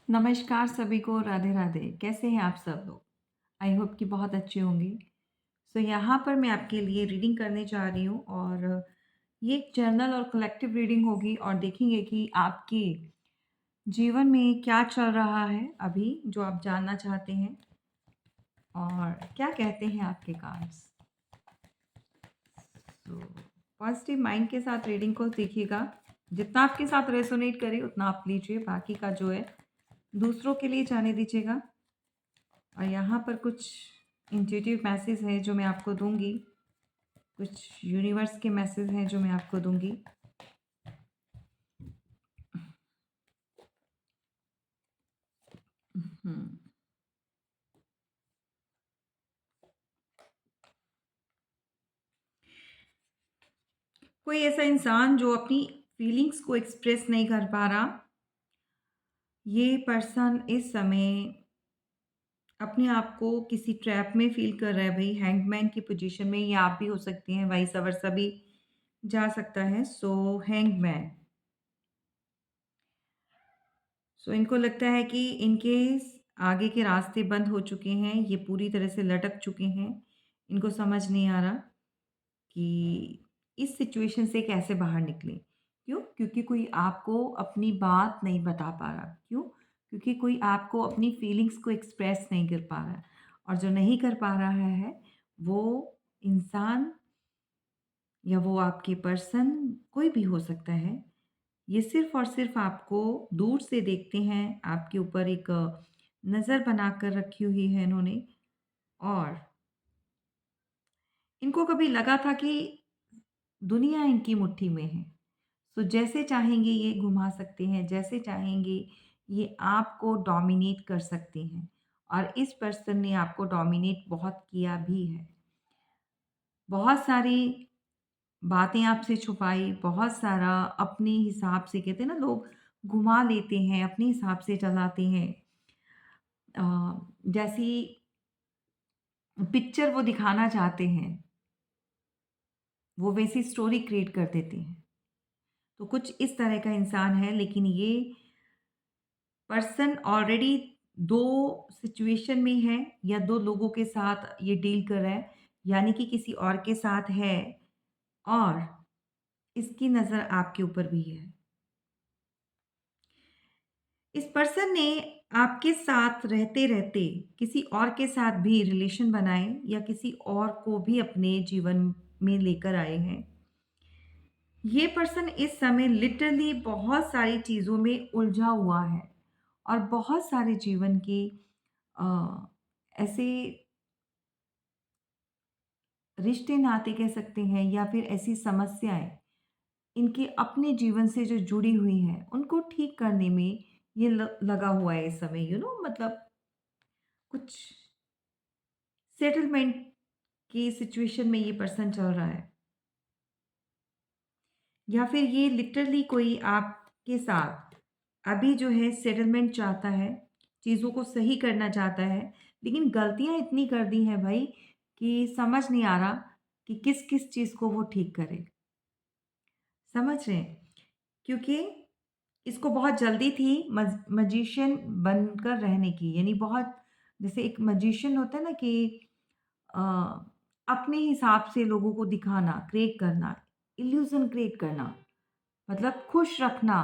नमस्कार सभी को, राधे राधे। कैसे हैं आप सब लोग? आई होप कि बहुत अच्छे होंगे। सो यहाँ पर मैं आपके लिए रीडिंग करने जा रही हूँ और ये एक जर्नल और कलेक्टिव रीडिंग होगी और देखेंगे कि आपके जीवन में क्या चल रहा है अभी जो आप जानना चाहते हैं और क्या कहते हैं आपके कार्ड्स। तो पॉजिटिव माइंड के साथ रीडिंग को देखिएगा। जितना आपके साथ रेसोनेट करे उतना आप लीजिए, बाकी का जो है दूसरों के लिए जाने दीजिएगा। और यहाँ पर कुछ इंट्यूटिव मैसेज है जो मैं आपको दूंगी, कुछ यूनिवर्स के मैसेज हैं जो मैं आपको दूंगी। हम्म, कोई ऐसा इंसान जो अपनी फीलिंग्स को एक्सप्रेस नहीं कर पा रहा, ये पर्सन इस समय अपने आप को किसी ट्रैप में फील कर रहा है भाई। हैंगमैन की पोजीशन में ये आप भी हो सकती हैं, वाइस वर्सा भी जा सकता है। सो हैंगमैन, सो इनको लगता है कि इनके आगे के रास्ते बंद हो चुके हैं, ये पूरी तरह से लटक चुके हैं। इनको समझ नहीं आ रहा कि इस सिचुएशन से कैसे बाहर निकलें। क्यों? क्योंकि कोई आपको अपनी बात नहीं बता पा रहा। क्यों? क्योंकि कोई आपको अपनी फीलिंग्स को एक्सप्रेस नहीं कर पा रहा है। और जो नहीं कर पा रहा है, वो इंसान या वो आपके पर्सन कोई भी हो सकता है। ये सिर्फ़ और सिर्फ़ आपको दूर से देखते हैं, आपके ऊपर एक नज़र बनाकर रखी हुई है इन्होंने। और इनको कभी लगा था कि दुनिया इनकी मुट्ठी में है। तो जैसे चाहेंगे ये घुमा सकते हैं, जैसे चाहेंगे ये आपको डोमिनेट कर सकते हैं। और इस पर्सन ने आपको डोमिनेट बहुत किया भी है। बहुत सारी बातें आपसे छुपाई, बहुत सारा अपने हिसाब से, कहते हैं ना लोग, घुमा लेते हैं, अपने हिसाब से चलाते हैं। अ, जैसी पिक्चर वो दिखाना चाहते हैं, वो वैसी स्टोरी क्रिएट कर देते हैं। तो कुछ इस तरह का इंसान है, लेकिन ये पर्सन ऑलरेडी 2 सिचुएशन में है या 2 लोगों के साथ ये डील कर रहा है, यानी कि किसी और के साथ है और इसकी नज़र आपके ऊपर भी है। इस पर्सन ने आपके साथ रहते-रहते किसी और के साथ भी रिलेशन बनाए या किसी और को भी अपने जीवन में लेकर आए हैं। ये पर्सन इस समय लिटरली बहुत सारी चीज़ों में उलझा हुआ है और बहुत सारे जीवन के अ, ऐसे रिश्ते नाते कह सकते हैं या फिर ऐसी समस्याएं इनके अपने जीवन से जो जुड़ी हुई हैं उनको ठीक करने में ये लगा हुआ है इस समय। मतलब कुछ सेटलमेंट की सिचुएशन में ये पर्सन चल रहा है, या फिर ये लिटरली कोई आपके साथ अभी जो है सेटलमेंट चाहता है, चीज़ों को सही करना चाहता है, लेकिन गलतियाँ इतनी कर दी हैं भाई कि समझ नहीं आ रहा कि किस-किस चीज़ को वो ठीक करे। समझ रहे हैं? क्योंकि इसको बहुत जल्दी थी मैजिशियन बनकर रहने की, यानी बहुत, जैसे एक मैजिशियन होता है ना कि अ, अपने हिसाब से लोगों को दिखाना, क्रिएट करना, इल्यूज़न क्रिएट करना, मतलब खुश रखना,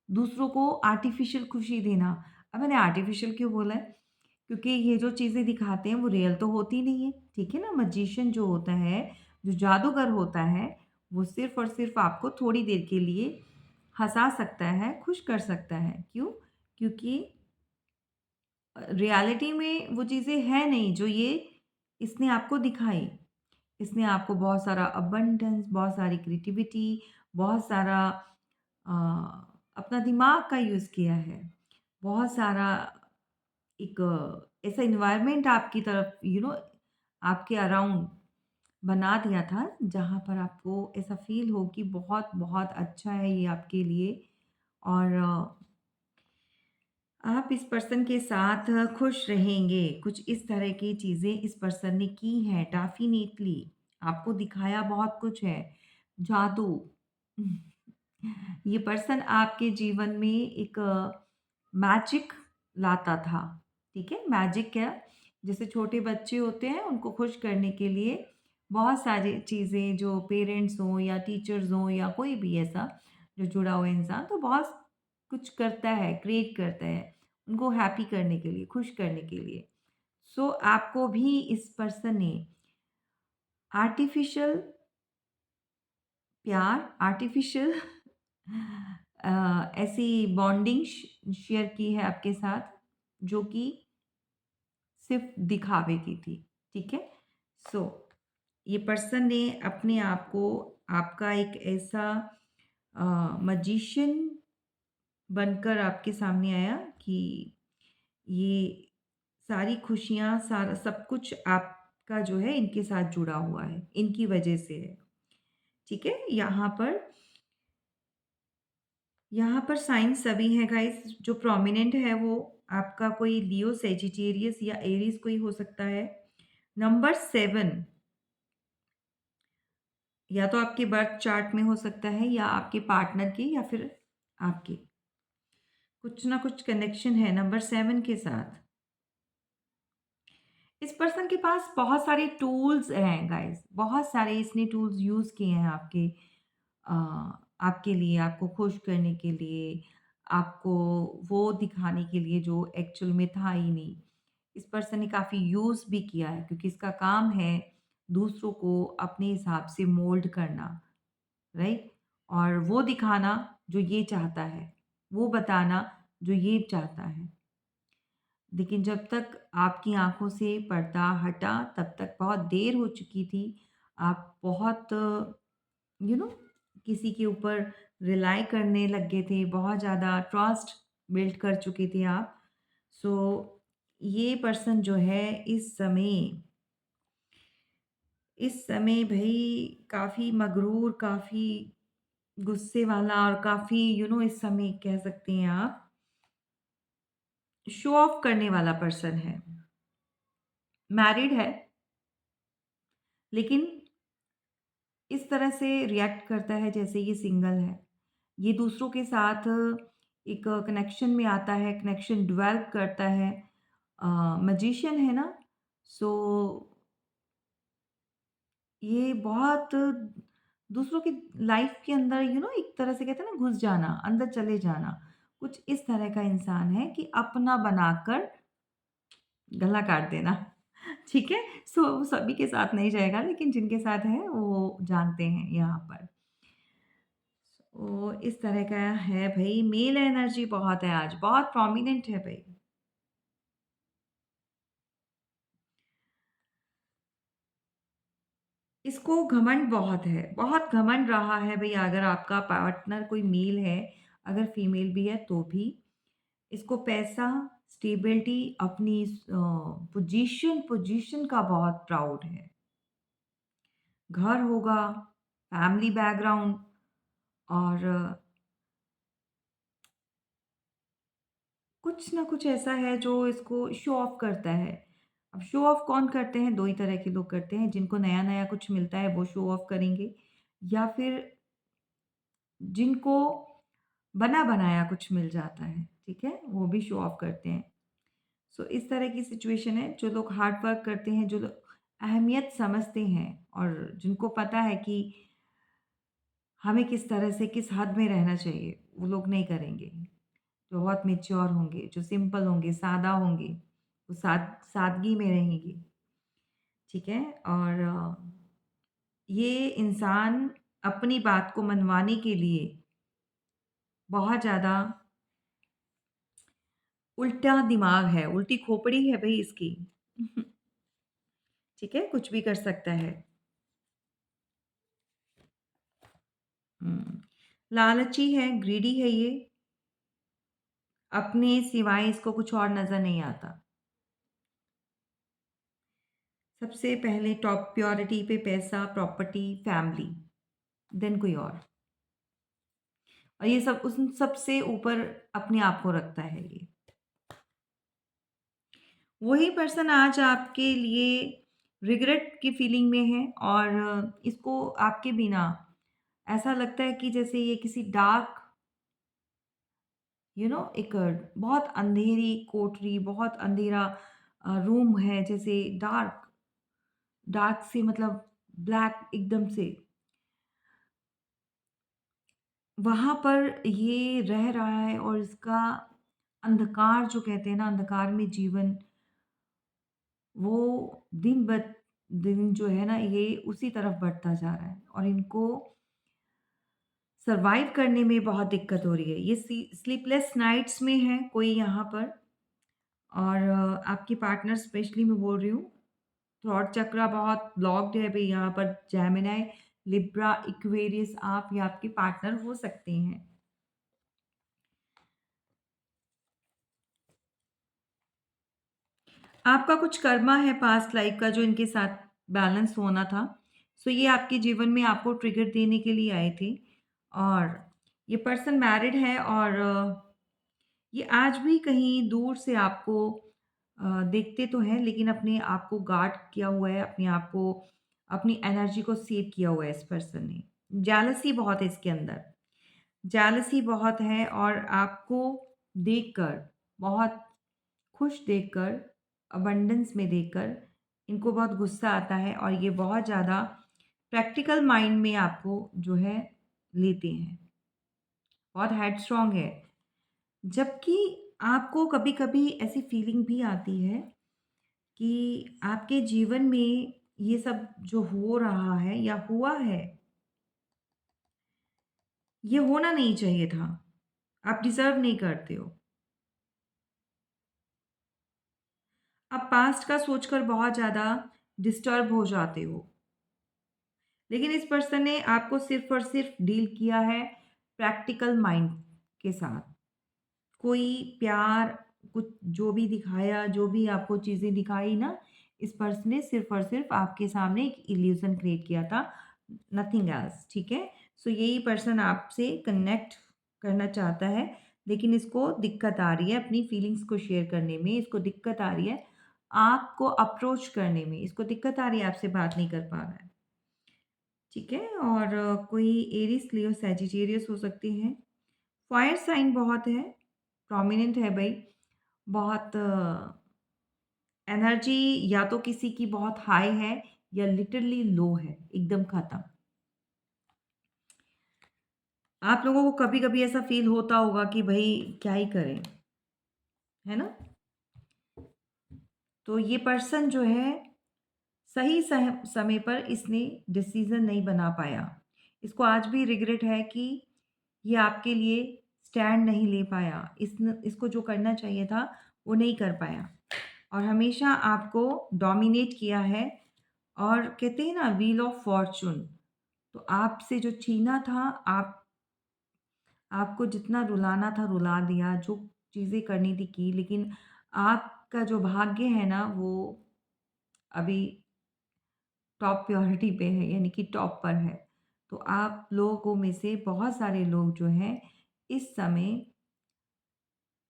दूसरों को आर्टिफ़िशियल खुशी देना। अब मैंने आर्टिफ़िशियल क्यों बोला है? क्योंकि ये जो चीज़ें दिखाते हैं वो रियल तो होती नहीं है, ठीक है ना? मैजिशियन जो होता है, जो जादूगर होता है, वो सिर्फ़ और सिर्फ़ आपको थोड़ी देर के लिए हँसा सकता है, खुश कर सकता है। क्यों? क्योंकि रियलिटी में वो चीज़ें हैं नहीं जो ये इसने आपको दिखाई। इसने आपको बहुत सारा अबंडेंस, बहुत सारी क्रिएटिविटी, बहुत सारा अ, अपना दिमाग का यूज़ किया है। बहुत सारा एक ऐसा एनवायरनमेंट आपकी तरफ, आपके अराउंड बना दिया था, जहाँ पर आपको ऐसा फ़ील हो कि बहुत-बहुत अच्छा है ये आपके लिए। और आप इस पर्सन के साथ खुश रहेंगे। कुछ इस तरह की चीज़ें इस पर्सन ने की हैं डेफ़िनेटली। आपको दिखाया बहुत कुछ है। जादू। ये पर्सन आपके जीवन में एक मैजिक लाता था। ठीक है? मैजिक क्या, जैसे छोटे बच्चे होते हैं उनको खुश करने के लिए बहुत सारी चीज़ें, जो पेरेंट्स हों या टीचर्स हों या कोई भी ऐसा जो जुड़ा हुआ इंसान, तो बहुत कुछ करता है, क्रिएट करता है, उनको हैप्पी करने के लिए, खुश करने के लिए। सो आपको भी इस पर्सन ने आर्टिफ़िशियल प्यार, आर्टिफ़िशियल ऐसी बॉन्डिंग शेयर की है आपके साथ, जो कि सिर्फ़ दिखावे की थी, ठीक है? सो ये पर्सन ने अपने आप को, आपका एक ऐसा मैजिशियन बनकर आपके सामने आया कि ये सारी खुशियाँ, सारा सब कुछ आपका जो है इनके साथ जुड़ा हुआ है, इनकी वजह से है, ठीक है? यहाँ पर साइन्स सभी हैं गाइस, जो प्रोमिनेंट है वो आपका कोई लियो, सेजिटेरियस या एरीज़ कोई हो सकता है। नंबर 7 या तो आपके बर्थ चार्ट में हो सकता है या आपके पार्टनर के या फिर आपके। कुछ ना कुछ कनेक्शन है नंबर 7 के साथ। इस पर्सन के पास बहुत सारे टूल्स हैं गाइस, बहुत सारे इसने टूल्स यूज़ किए हैं अ, आपके लिए, आपको खुश करने के लिए, आपको वो दिखाने के लिए जो एक्चुअल में था ही नहीं। इस पर्सन ने काफ़ी यूज़ भी किया है, क्योंकि इसका काम है दूसरों को अपने हिसाब से मोल्ड करना, राइट? और वो दिखाना जो ये चाहता है, वो बताना जो ये चाहता है। लेकिन जब तक आपकी आँखों से पर्दा हटा, तब तक बहुत देर हो चुकी थी। आप बहुत किसी के ऊपर रिलाय करने लग गए थे, बहुत ज़्यादा ट्रस्ट बिल्ड कर चुके थे आप। सो ये पर्सन जो है इस समय भई काफ़ी मगरूर, काफ़ी गुस्से वाला और काफ़ी इस समय कह सकते हैं आप शो ऑफ करने वाला पर्सन है। मैरिड है, लेकिन इस तरह से रिएक्ट करता है जैसे ये सिंगल है। ये दूसरों के साथ एक कनेक्शन में आता है, कनेक्शन डेवलप करता है। मैजिशियन है ना, सो ये बहुत दूसरों की लाइफ के अंदर एक तरह से कहते हैं ना, घुस जाना, अंदर चले जाना। कुछ इस तरह का इंसान है कि अपना बनाकर गला काट देना। ठीक है? सो सभी के साथ नहीं जाएगा, लेकिन जिनके साथ है वो जानते हैं यहाँ पर। इस तरह का है भई, मेल एनर्जी बहुत है आज, बहुत प्रोमिनेंट है भई। इसको घमंड बहुत है, बहुत घमंड रहा है भई, अगर आपका पार्टनर कोई मेल है, अगर फीमेल भी है तो भी। इसको पैसा, स्टेबिलिटी, अपनी पोजीशन पोजीशन का बहुत प्राउड है। घर होगा, फैमिली बैकग्राउंड, और कुछ ना कुछ ऐसा है जो इसको शो ऑफ करता है। अब शो ऑफ कौन करते हैं? 2 ही तरह के लोग करते हैं, जिनको नया-नया कुछ मिलता है वो शो ऑफ करेंगे, या फिर जिनको बना-बनाया कुछ मिल जाता है, ठीक है? वो भी शो ऑफ करते हैं। सो इस तरह की सिचुएशन है, जो लोग हार्ड वर्क करते हैं, जो लोग अहमियत समझते हैं और जिनको पता है कि हमें किस तरह से, किस हद में रहना चाहिए, वो लोग नहीं करेंगे। जो बहुत मैच्योर होंगे, जो सिंपल होंगे, सादा होंगे, वो सादगी में रहेंगे, ठीक है? और ये इंसान अपनी बात को मनवाने के लिए बहुत ज़्यादा उल्टा दिमाग है, उल्टी खोपड़ी है भई इसकी। ठीक है? कुछ भी कर सकता है। हुँ। लालची है, ग्रीडी है ये, अपने सिवाय इसको कुछ और नज़र नहीं आता। सबसे पहले टॉप प्रायोरिटी पे पैसा, प्रॉपर्टी, फैमिली, देन कोई और ये सब उस सबसे ऊपर अपने आप को रखता है ये। वही पर्सन आज आपके लिए रिग्रेट की फीलिंग में है, और इसको आपके बिना ऐसा लगता है कि जैसे ये किसी डार्क एक बहुत अंधेरी कोठरी, बहुत अंधेरा रूम है, जैसे डार्क डार्क से मतलब ब्लैक एकदम से, वहाँ पर ये रह रहा है और इसका अंधकार जो कहते हैं ना, अंधकार में जीवन, वो दिन ब दिन जो है ना, ये उसी तरफ बढ़ता जा रहा है और इनको सर्वाइव करने में बहुत दिक्कत हो रही है। ये स्लीपलेस नाइट्स में है कोई यहाँ पर, और आपके पार्टनर स्पेशली मैं बोल रही हूँ, थ्रॉट चक्रा बहुत ब्लॉक्ड है भई यहाँ पर। जेमिनी, लिब्रा, एक्वेरियस आप या आपके पार्टनर हो सकते हैं। आपका कुछ कर्मा है पास्ट लाइफ का जो इनके साथ बैलेंस होना था। सो ये आपके जीवन में आपको ट्रिगर देने के लिए आए थे, और ये पर्सन मैरिड है, और ये आज भी कहीं दूर से आपको देखते तो हैं, लेकिन अपने आप को गार्ड किया हुआ है, अपने आप को, अपनी एनर्जी को सेव किया हुआ है इस पर्सन ने। जेलसी बहुत है इसके अंदर, जेलसी बहुत है, और आपको देखकर, बहुत खुश देखकर, अबंडेंस में देखकर इनको बहुत गुस्सा आता है, और ये बहुत ज़्यादा प्रैक्टिकल माइंड में आपको जो है लेते हैं। बहुत हेडस्ट्रॉन्ग है। जबकि आपको कभी-कभी ऐसी फीलिंग भी आती है कि आपके जीवन में ये सब जो हो रहा है या हुआ है, ये होना नहीं चाहिए था। आप डिज़र्व नहीं करते हो। आप पास्ट का सोचकर बहुत ज़्यादा डिस्टर्ब हो जाते हो। लेकिन इस पर्सन ने आपको सिर्फ़ और सिर्फ़ डील किया है प्रैक्टिकल माइंड के साथ। कोई प्यार, कुछ जो भी दिखाया, जो भी आपको चीज़ें दिखाई ना, इस पर्सन ने सिर्फ़ और सिर्फ़ आपके सामने एक इल्यूज़न क्रिएट किया था, नथिंग एल्स, ठीक है? सो यही पर्सन आपसे कनेक्ट करना चाहता है, लेकिन इसको दिक्कत आ रही है अपनी फीलिंग्स को शेयर करने में, इसको दिक्कत आ रही है आपको अप्रोच करने में, इसको दिक्कत आ रही है, आपसे बात नहीं कर पा रहा है, ठीक है? और कोई एरिस, लियो, सैजिटेरियस हो सकते हैं। फायर साइन बहुत है, प्रोमिनेंट है भई। बहुत एनर्जी या तो किसी की बहुत हाई है या लिटरली लो है, एकदम खत्म। आप लोगों को कभी-कभी ऐसा फ़ील होता होगा कि भई क्या ही करें, है ना? तो ये पर्सन जो है सही समय पर इसने डिसीज़न नहीं बना पाया। इसको आज भी रिग्रेट है कि ये आपके लिए स्टैंड नहीं ले पाया। इसको जो करना चाहिए था, वो नहीं कर पाया, और हमेशा आपको डोमिनेट किया है, और कहते हैं ना व्हील ऑफ फॉर्च्यून, तो आपसे जो छीना था, आपको जितना रुलाना था रुला दिया, जो चीज़ें करनी थी की, लेकिन आपका जो भाग्य है ना, वो अभी टॉप प्रायोरिटी पे है, यानी कि टॉप पर है। तो आप लोगों में से बहुत सारे लोग जो हैं इस समय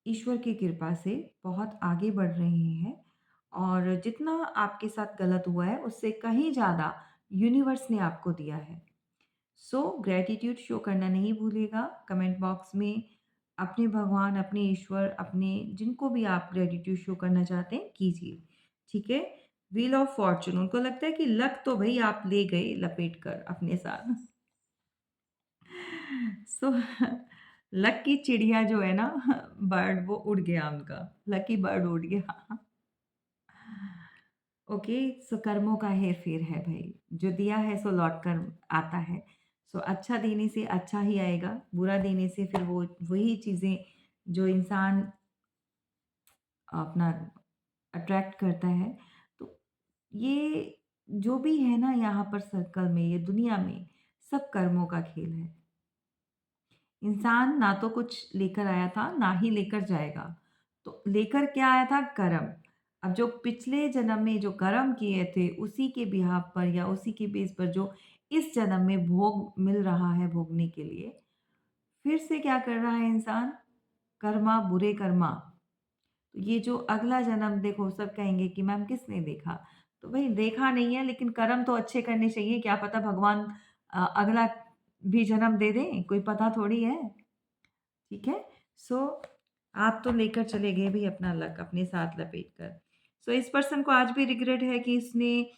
ईश्वर की कृपा से बहुत आगे बढ़ रहे हैं, और जितना आपके साथ गलत हुआ है उससे कहीं ज़्यादा यूनिवर्स ने आपको दिया है। सो ग्रैटिट्यूड शो करना नहीं भूलिएगा कमेंट बॉक्स में। अपने भगवान, अपने ईश्वर, अपने जिनको भी आप ग्रैटिट्यूड शो करना चाहते हैं कीजिए, ठीक है? व्हील ऑफ फॉर्च्यून, उनको लगता है कि लक तो भई आप ले गए लपेट कर अपने साथ। सो लक की चिड़िया जो है ना, बर्ड, वो उड़ गया उनका, लकी बर्ड उड़ गया। ओके, सो कर्मों का हेर-फेर है भई, जो दिया है सो लौट कर आता है। सो अच्छा देने से अच्छा ही आएगा, बुरा देने से फिर वो वही चीज़ें जो इंसान अपना अट्रैक्ट करता है। तो ये जो भी है ना यहाँ पर सर्कल में, ये दुनिया में, सब कर्मों का खेल है। इंसान ना तो कुछ लेकर आया था, ना ही लेकर जाएगा। तो लेकर क्या आया था? कर्म। अब जो पिछले जन्म में जो कर्म किए थे, उसी के बिहाफ़ पर या उसी के बेस पर जो इस जन्म में भोग मिल रहा है भोगने के लिए, फिर से क्या कर रहा है इंसान? कर्मा बुरे कर्मा। तो ये जो अगला जन्म देखो, सब कहेंगे कि मैम किसने देखा? तो भई देखा नहीं है, लेकिन कर्म तो अच्छे करने चाहिए, क्या पता भगवान अगला भी जन्म दे दें, कोई पता थोड़ी है। ठीक है? सो आप तो लेकर चले गए भी अपना लक अपने साथ लपेट कर। सो इस पर्सन को आज भी रिग्रेट है कि इसने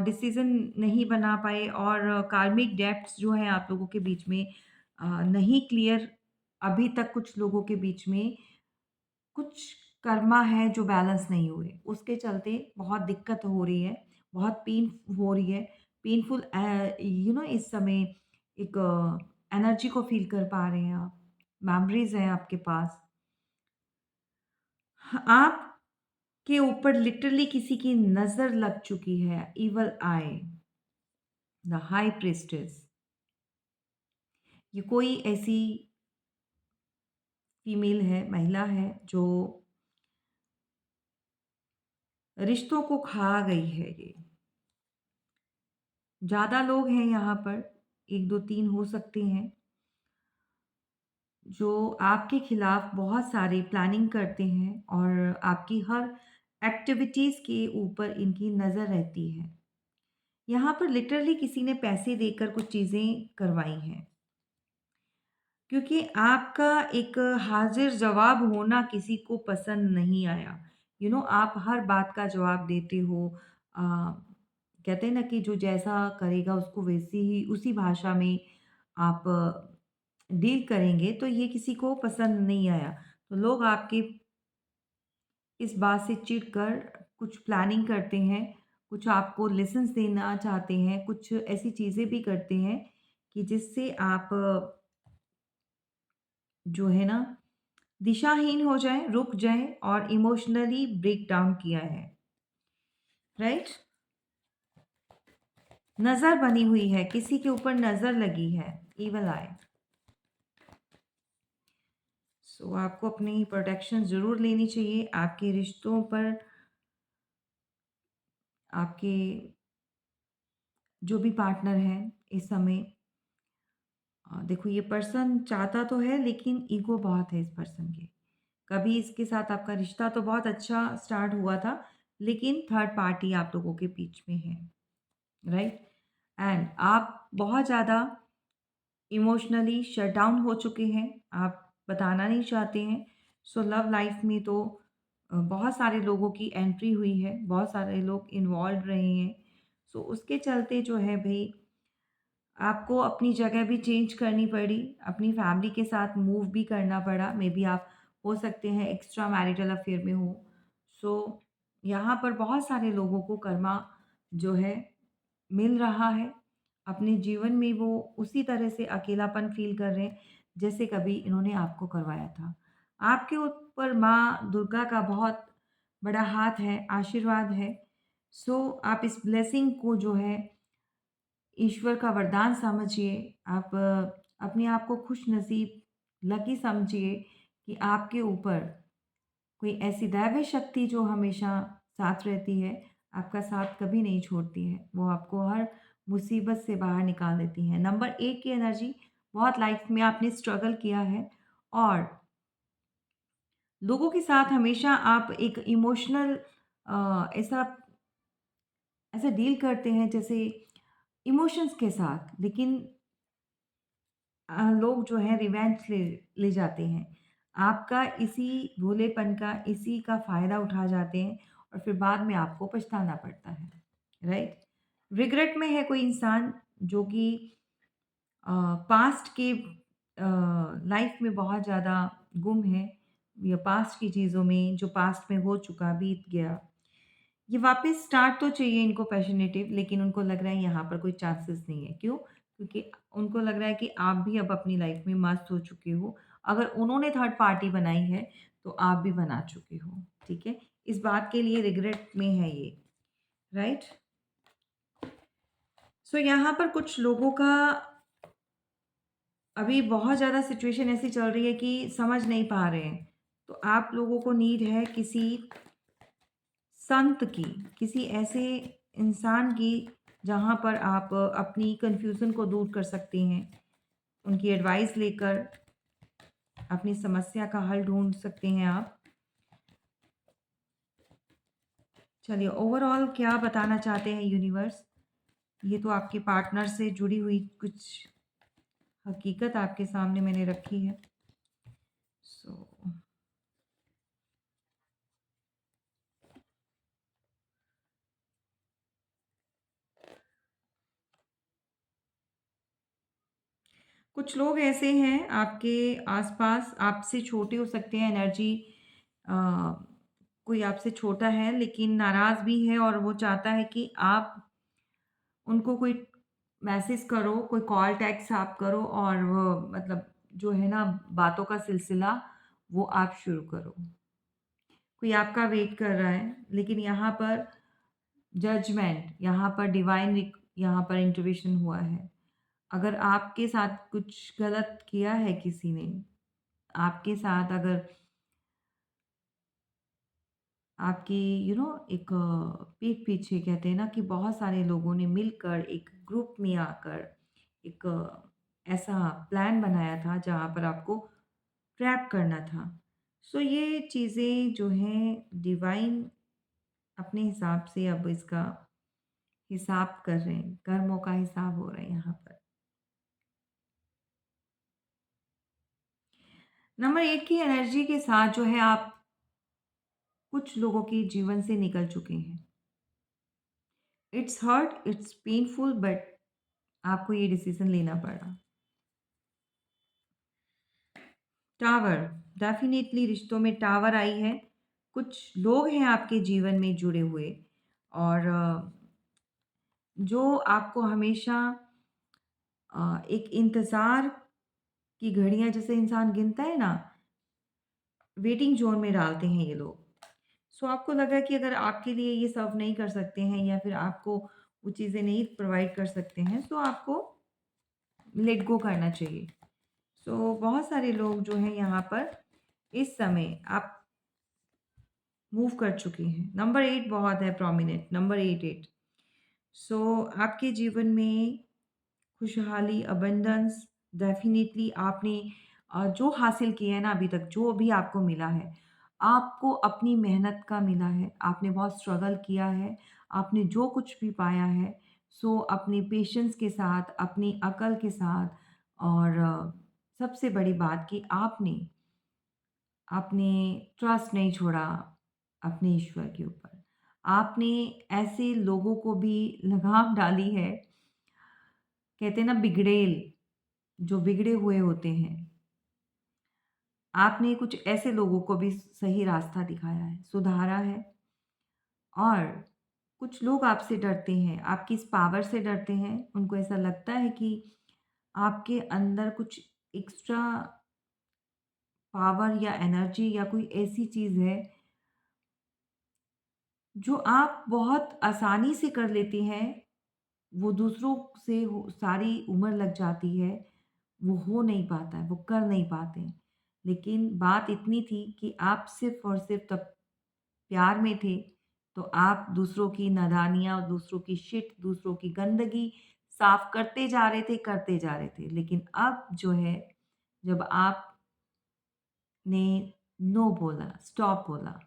डिसीज़न नहीं बना पाए और कार्मिक डेब्ट्स जो हैं आप लोगों के बीच में नहीं क्लियर, अभी तक कुछ लोगों के बीच में कुछ कर्मा है जो बैलेंस नहीं हुए। उसके चलते बहुत दिक्कत हो रही है, बहुत पेन हो रही है। पेनफुल इस समय एक एनर्जी को फ़ील कर पा रहे हैं आप। मेमोरीज़ हैं आपके पास। आपके ऊपर लिटरली किसी की नज़र लग चुकी है, evil I, the high priestess. ये कोई ऐसी फीमेल है, महिला है जो रिश्तों को खा गई है ये। ज़्यादा लोग हैं यहाँ पर, 1, 2, 3 हो सकते हैं, जो आपके खिलाफ बहुत सारी प्लानिंग करते हैं और आपकी हर एक्टिविटीज़ के ऊपर इनकी नज़र रहती है। यहाँ पर लिटरली किसी ने पैसे देकर कुछ चीज़ें करवाई हैं, क्योंकि आपका एक हाज़िर-जवाब होना किसी को पसंद नहीं आया। आप हर बात का जवाब देते हो। अ, कहते हैं ना कि जो जैसा करेगा उसको वैसी ही उसी भाषा में आप डील करेंगे, तो ये किसी को पसंद नहीं आया। तो लोग आपके इस बात से चिढ़कर कुछ प्लानिंग करते हैं, कुछ आपको लेसन्स देना चाहते हैं, कुछ ऐसी चीज़ें भी करते हैं कि जिससे आप जो है ना दिशाहीन हो जाएँ, रुक जाएँ और इमोशनली ब्रेक डाउन किया है, राइट? नज़र बनी हुई है, किसी के ऊपर नज़र लगी है, इविल आई। सो आपको अपनी प्रोटेक्शन ज़रूर लेनी चाहिए। आपके रिश्तों पर आपके जो भी पार्टनर हैं इस समय देखो ये पर्सन चाहता तो है लेकिन ईगो बहुत है इस पर्सन के। कभी इसके साथ आपका रिश्ता तो बहुत अच्छा स्टार्ट हुआ था, लेकिन थर्ड पार्टी आप लोगों के बीच में है, राइट? एंड आप बहुत ज़्यादा इमोशनली शट डाउन हो चुके हैं, आप बताना नहीं चाहते हैं। सो लव लाइफ में तो बहुत सारे लोगों की एंट्री हुई है, बहुत सारे लोग इन्वॉल्व रहे हैं। सो उसके चलते जो है भई आपको अपनी जगह भी चेंज करनी पड़ी, अपनी फैमिली के साथ मूव भी करना पड़ा। मेबी आप हो सकते हैं एक्स्ट्रा मैरिटल अफ़ेयर में हो। सो यहाँ पर बहुत सारे लोगों को कर्मा जो है मिल रहा है। अपने जीवन में वो उसी तरह से अकेलापन फ़ील कर रहे हैं, जैसे कभी इन्होंने आपको करवाया था। आपके ऊपर माँ दुर्गा का बहुत बड़ा हाथ है, आशीर्वाद है। सो आप इस ब्लेसिंग को जो है ईश्वर का वरदान समझिए। आप अपने आप को खुशनसीब, लकी समझिए कि आपके ऊपर कोई ऐसी दैवीय शक्ति जो हमेशा साथ रहती है, आपका साथ कभी नहीं छोड़ती है। वो आपको हर मुसीबत से बाहर निकाल देती है। नंबर 1 की एनर्जी, बहुत लाइफ में आपने स्ट्रगल किया है और लोगों के साथ हमेशा आप एक इमोशनल ऐसा ऐसा डील करते हैं जैसे इमोशंस के साथ, लेकिन लोग जो है रिवेंज ले ले जाते हैं। आपका इसी भोलेपन का, इसी का फ़ायदा उठा जाते हैं और फिर बाद में आपको पछताना पड़ता है, राइट? रिग्रेट में है कोई इंसान जो कि पास्ट के लाइफ में बहुत ज़्यादा गुम है या पास्ट की चीज़ों में, जो पास्ट में हो चुका, बीत गया। ये वापस स्टार्ट तो चाहिए इनको पैशनेटिव, लेकिन उनको लग रहा है यहाँ पर कोई चांसेस नहीं है। क्यों? क्योंकि उनको लग रहा है कि आप भी अब अपनी लाइफ में मस्त हो चुके हो। अगर उन्होंने थर्ड पार्टी बनाई है, तो आप भी बना चुके हो, ठीक है? इस बात के लिए रिग्रेट में है ये, राइट? सो यहाँ पर कुछ लोगों का अभी बहुत ज़्यादा सिचुएशन ऐसी चल रही है कि समझ नहीं पा रहे हैं। तो आप लोगों को नीड है किसी संत की, किसी ऐसे इंसान की जहाँ पर आप अपनी कन्फ्यूज़न को दूर कर सकते हैं। उनकी एडवाइस लेकर अपनी समस्या का हल ढूँढ सकते हैं आप। चलिए ओवरऑल क्या बताना चाहते हैं यूनिवर्स? ये तो आपके पार्टनर से जुड़ी हुई कुछ हकीकत आपके सामने मैंने रखी है। सो कुछ लोग ऐसे हैं आपके आसपास, आपसे छोटे हो सकते हैं एनर्जी, अ, कोई आपसे छोटा है लेकिन नाराज़ भी है और वो चाहता है कि आप उनको कोई मैसेज करो, कोई कॉल टेक्स्ट आप करो और वो मतलब जो है ना बातों का सिलसिला वो आप शुरू करो। कोई आपका वेट कर रहा है, लेकिन यहाँ पर जजमेंट, यहाँ पर यहाँ पर इंटरवेंशन हुआ है। अगर आपके साथ कुछ गलत किया है किसी ने, आपके साथ अगर आपकी एक पीठ पीछे कहते हैं ना कि बहुत सारे लोगों ने मिलकर एक ग्रुप में आकर एक ऐसा प्लान बनाया था जहाँ पर आपको ट्रैप करना था। सो ये चीज़ें जो हैं डिवाइन अपने हिसाब से अब इसका हिसाब कर रहे हैं, कर्मों का हिसाब हो रहा है यहाँ पर। नंबर 8 की एनर्जी के साथ जो है आप कुछ लोगों के जीवन से निकल चुके हैं। It's hurt, it's painful but आपको ये डिसीज़न लेना पड़ा। टावर, डेफ़िनेटली रिश्तों में टावर आई है। कुछ लोग हैं आपके जीवन में जुड़े हुए और जो आपको हमेशा एक इंतज़ार की घड़ियाँ जैसे इंसान गिनता है ना, वेटिंग ज़ोन में डालते हैं ये लोग। सो आपको लगा कि अगर आपके लिए ये सर्व नहीं कर सकते हैं या फिर आपको वो चीज़ें नहीं प्रोवाइड कर सकते हैं, तो आपको लेट गो करना चाहिए। सो बहुत सारे लोग जो हैं यहाँ पर इस समय आप मूव कर चुके हैं। नंबर 8 बहुत है प्रोमिनेंट, नंबर 8। सो आपके जीवन में खुशहाली, अबंडेंस, डेफ़िनिटली आपने जो हासिल किया है ना अभी तक, जो भी आपको मिला है, आपको अपनी मेहनत का मिला है। आपने बहुत स्ट्रगल किया है। आपने जो कुछ भी पाया है, सो अपनी पेशेंस के साथ, अपनी अकल के साथ और सबसे बड़ी बात कि आपने आपने ट्रस्ट नहीं छोड़ा अपने ईश्वर के ऊपर। आपने ऐसे लोगों को भी लगाम डाली है, कहते हैं ना बिगड़ेल, जो बिगड़े हुए होते हैं। आपने कुछ ऐसे लोगों को भी सही रास्ता दिखाया है, सुधारा है और कुछ लोग आपसे डरते हैं, आपकी इस पावर से डरते हैं। उनको ऐसा लगता है कि आपके अंदर कुछ एक्स्ट्रा पावर या एनर्जी या कोई ऐसी चीज़ है जो आप बहुत आसानी से कर लेते हैं, वो दूसरों से हो सारी उम्र लग जाती है, वो हो नहीं पाता है, वो कर नहीं पाते हैं। लेकिन बात इतनी थी कि आप सिर्फ़ और सिर्फ़ तब प्यार में थे, तो आप दूसरों की नादानियाँ, दूसरों की शिट, दूसरों की गंदगी साफ़ करते जा रहे थे, करते जा रहे थे। लेकिन अब जो है, जब आपने नो बोला, स्टॉप बोला,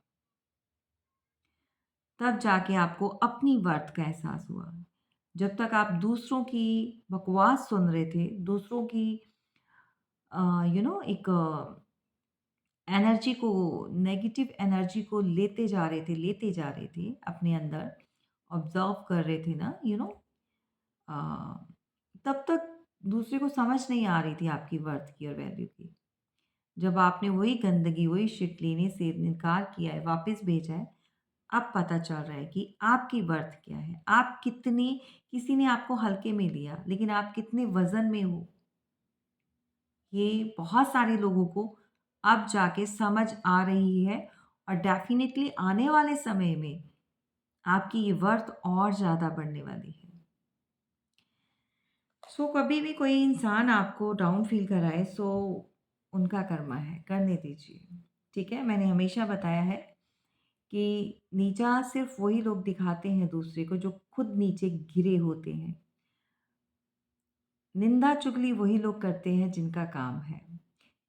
तब जाके आपको अपनी वर्थ का एहसास हुआ। जब तक आप दूसरों की बकवास सुन रहे थे, दूसरों की एक एनर्जी को नेगेटिव एनर्जी को लेते जा रहे थे अपने अंदर, ऑब्ज़र्व कर रहे थे ना अ, तब तक दूसरे को समझ नहीं आ रही थी आपकी वर्थ की और वैल्यू की। जब आपने वही गंदगी, वही शिट लेने से इनकार किया है, वापस भेजा है, अब पता चल रहा है कि आपकी वर्थ क्या है। आप कितने किसी ने आपको हल्के में लिया, लेकिन आप कितने वज़न में हो, ये बहुत सारे लोगों को अब जाके समझ आ रही है और डेफ़िनिटली आने वाले समय में आपकी ये वर्थ और ज़्यादा बढ़ने वाली है। सो कभी भी कोई इंसान आपको डाउन फ़ील कराए, सो उनका कर्मा है, करने दीजिए। ठीक है? मैंने हमेशा बताया है कि नीचा सिर्फ़ वही लोग दिखाते हैं दूसरे को जो खुद नीचे गिरे होते हैं। निंदा चुगली वही लोग करते हैं जिनका काम है।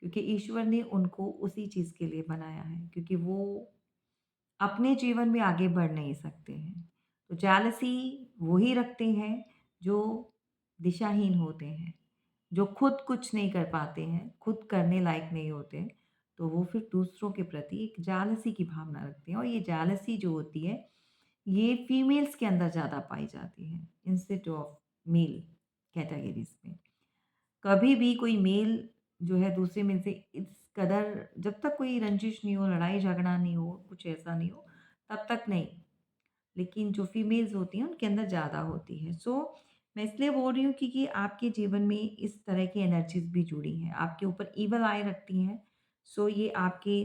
क्योंकि ईश्वर ने उनको उसी चीज़ के लिए बनाया है, क्योंकि वो अपने जीवन में आगे बढ़ नहीं सकते हैं। तो जेलसी वही रखते हैं जो दिशाहीन होते हैं, जो खुद कुछ नहीं कर पाते हैं, खुद करने लायक नहीं होते, तो वो फिर दूसरों के प्रति एक जेलसी की भावना रखते हैं और ये जेलसी जो होती है, ये फीमेल्स के अंदर ज़्यादा पाई जाती है इंस्टेड ऑफ मेल कैटेगरीज़ में। कभी भी कोई मेल जो है दूसरे मेल से इस कदर, जब तक कोई रंजिश नहीं हो, लड़ाई झगड़ा नहीं हो, कुछ ऐसा नहीं हो, तब तक नहीं। लेकिन जो फीमेल्स होती हैं उनके अंदर ज़्यादा होती है। सो मैं इसलिए बोल रही हूँ क्योंकि आपके जीवन में इस तरह की एनर्जीज़ भी जुड़ी हैं, आपके ऊपर ईवल आई रखती हैं। सो ये आपके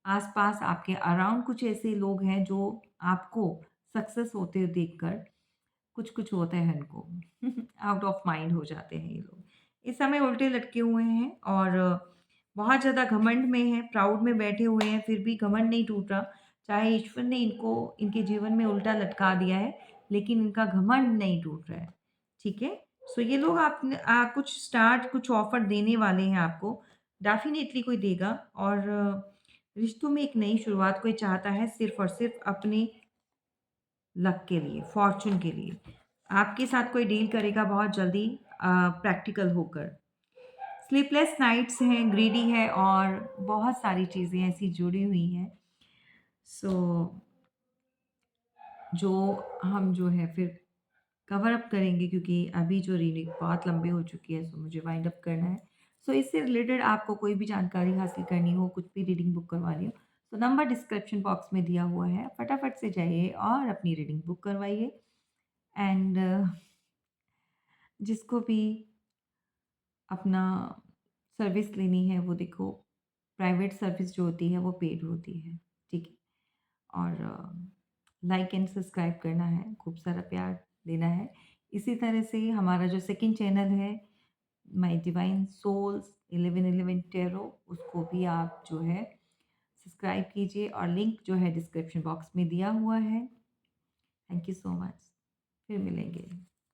आस-पास, आपके अराउंड कुछ ऐसे लोग हैं जो आपको सक्सेस होते हुए देखकर कुछ-कुछ होता है इनको आउट ऑफ माइंड हो जाते हैं ये लोग। इस समय उल्टे लटके हुए हैं और बहुत ज़्यादा घमंड में हैं, प्राउड में बैठे हुए हैं, फिर भी घमंड नहीं टूट रहा। चाहे ईश्वर ने इनको इनके जीवन में उल्टा लटका दिया है, लेकिन इनका घमंड नहीं टूट रहा है। ठीक है? सो ये लोग कुछ ऑफ़र देने वाले हैं आपको। डेफ़िनिटली कोई देगा और रिश्तों में एक नई शुरुआत कोई चाहता है सिर्फ़ और सिर्फ़ अपने लक के लिए, फॉर्च्यून के लिए। आपके साथ कोई डील करेगा बहुत जल्दी प्रैक्टिकल होकर। स्लीपलेस नाइट्स हैं, ग्रीडी है और बहुत सारी चीज़ें ऐसी जुड़ी हुई हैं। सो जो हम जो है फिर कवर अप करेंगे क्योंकि अभी जो रीडिंग बहुत लंबी हो चुकी है, सो मुझे वाइंड अप करना है। सो इससे रिलेटेड आपको कोई भी जानकारी हासिल करनी हो, कुछ भी रीडिंग बुक करवानी हो, तो नंबर डिस्क्रिप्शन बॉक्स में दिया हुआ है। फटाफट से जाइए और अपनी रीडिंग बुक करवाइए। एंड जिसको भी अपना सर्विस लेनी है वो देखो, प्राइवेट सर्विस जो होती है वो पेड होती है, ठीक है? और लाइक एंड सब्सक्राइब करना है, खूब सारा प्यार देना है। इसी तरह से हमारा जो सेकंड चैनल है, माय डिवाइन सोल्स 1111 टैरो, उसको भी आप जो है सब्सक्राइब कीजिए और लिंक जो है डिस्क्रिप्शन बॉक्स में दिया हुआ है। Thank you so much. फिर मिलेंगे।